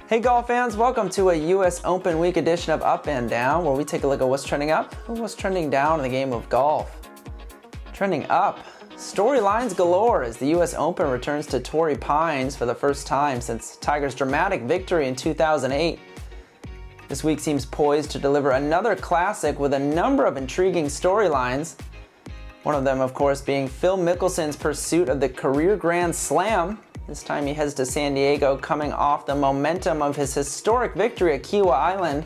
Hey golf fans, welcome to a U.S. Open Week edition of Up and Down, where we take a look at what's trending up and what's trending down in the game of golf. Trending up, storylines galore as the U.S. Open returns to Torrey Pines for the first time since Tiger's dramatic victory in 2008. This week seems poised to deliver another classic with a number of intriguing storylines. One of them, of course, being Phil Mickelson's pursuit of the career Grand Slam. This time he heads to San Diego, coming off the momentum of his historic victory at Kiawah Island.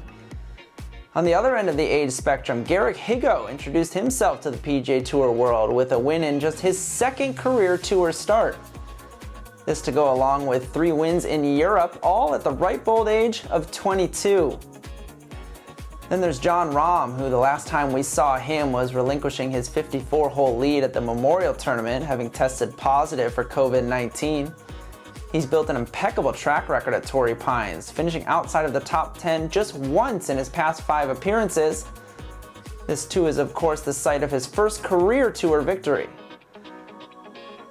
On the other end of the age spectrum, Garrick Higgo introduced himself to the PGA Tour world with a win in just his second career tour start. This to go along with 3 wins in Europe, all at the ripe old age of 22. Then there's Jon Rahm, who the last time we saw him was relinquishing his 54-hole lead at the Memorial Tournament, having tested positive for COVID-19. He's built an impeccable track record at Torrey Pines, finishing outside of the top 10 just once in his past 5 appearances. This too is of course the site of his first career tour victory.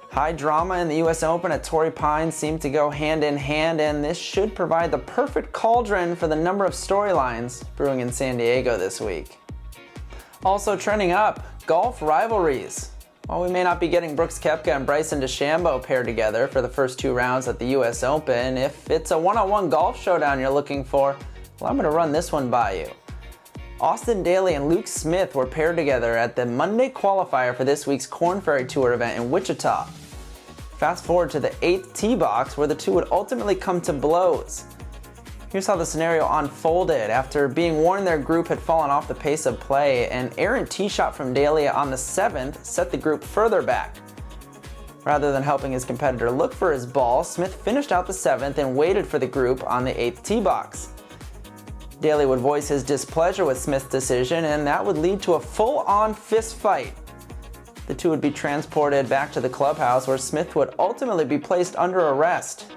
High drama in the U.S. Open at Torrey Pines seem to go hand in hand, and this should provide the perfect cauldron for the number of storylines brewing in San Diego this week. Also trending up, golf rivalries. While we may not be getting Brooks Koepka and Bryson DeChambeau paired together for the first 2 rounds at the U.S. Open, if it's a one-on-one golf showdown you're looking for, well, I'm going to run this one by you. Austin Daly and Luke Smith were paired together at the Monday qualifier for this week's Korn Ferry Tour event in Wichita. Fast forward to the 8th tee box, where the two would ultimately come to blows. Here's how the scenario unfolded. After being warned their group had fallen off the pace of play, an errant tee shot from Daly on the 7th set the group further back. Rather than helping his competitor look for his ball, Smith finished out the 7th and waited for the group on the 8th tee box. Daly would voice his displeasure with Smith's decision, and that would lead to a full-on fist fight. The two would be transported back to the clubhouse, where Smith would ultimately be placed under arrest.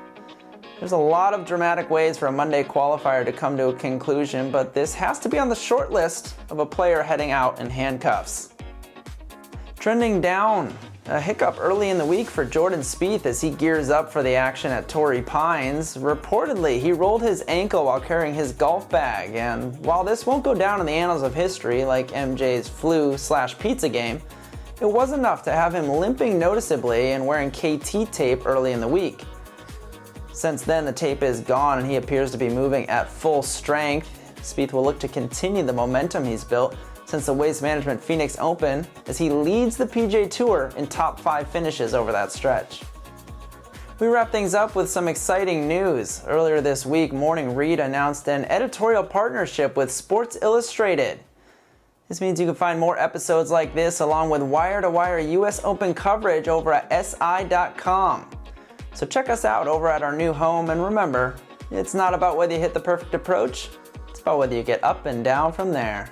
There's a lot of dramatic ways for a Monday qualifier to come to a conclusion, but this has to be on the short list of a player heading out in handcuffs. Trending down, a hiccup early in the week for Jordan Spieth as he gears up for the action at Torrey Pines. Reportedly, he rolled his ankle while carrying his golf bag, and while this won't go down in the annals of history like MJ's flu/pizza game, it was enough to have him limping noticeably and wearing KT tape early in the week. Since then, the tape is gone and he appears to be moving at full strength. Spieth will look to continue the momentum he's built since the Waste Management Phoenix Open, as he leads the PGA Tour in top 5 finishes over that stretch. We wrap things up with some exciting news. Earlier this week, Morning Read announced an editorial partnership with Sports Illustrated. This means you can find more episodes like this along with wire-to-wire U.S. Open coverage over at si.com. So check us out over at our new home, and remember, it's not about whether you hit the perfect approach, it's about whether you get up and down from there.